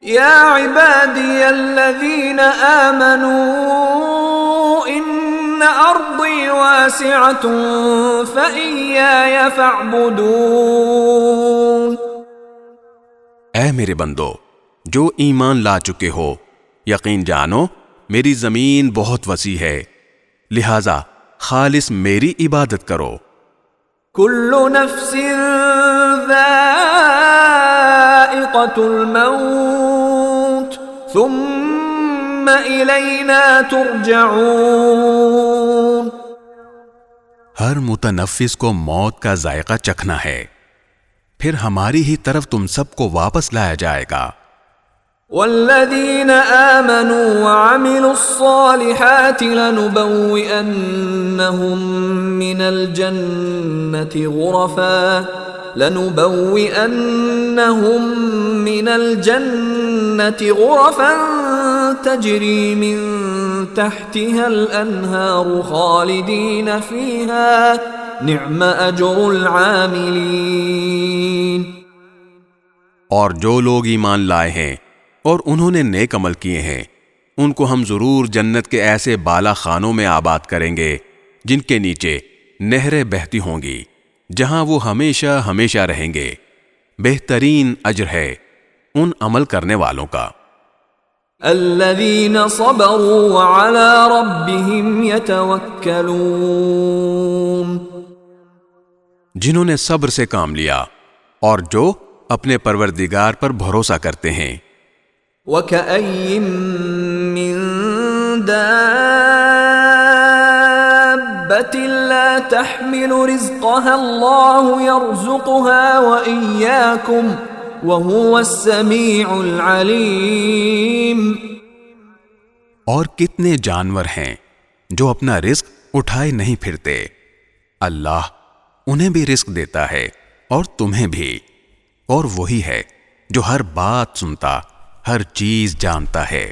یا عبادی الذین آمنوا ان ارضی واسعة فإیای فاعبدون. اے میرے بندو جو ایمان لا چکے ہو، یقین جانو میری زمین بہت وسیع ہے، لہذا خالص میری عبادت کرو. کل نفس ذائقة الموت ثم الینا ترجعون. ہر متنفس کو موت کا ذائقہ چکھنا ہے، پھر ہماری ہی طرف تم سب کو واپس لایا جائے گا. والذین آمنوا وعملوا الصالحات لنبوئنهم من الجنة غرفا تجری من تحتها الانہار خالدین فیہا نعم اجر العاملین. اور جو لوگ ایمان لائے ہیں اور انہوں نے نیک عمل کیے ہیں، ان کو ہم ضرور جنت کے ایسے بالا خانوں میں آباد کریں گے جن کے نیچے نہریں بہتی ہوں گی، جہاں وہ ہمیشہ ہمیشہ رہیں گے. بہترین اجر ہے ان عمل کرنے والوں کا. الذین صبروا وعلی ربهم یتوکلون. جنہوں نے صبر سے کام لیا اور جو اپنے پروردگار پر بھروسہ کرتے ہیں. وَكَأَيٍّ مِّن دَابَّةٍ لَّا تَحْمِلُ رِزْقَهَا اللَّهُ يَرْزُقُهَا وَإِيَّاكُمْ وَهُوَ السَّمِيعُ الْعَلِيمُ. اور کتنے جانور ہیں جو اپنا رزق اٹھائے نہیں پھرتے، اللہ انہیں بھی رزق دیتا ہے اور تمہیں بھی، اور وہی ہے جو ہر بات سنتا، ہر چیز جانتا ہے.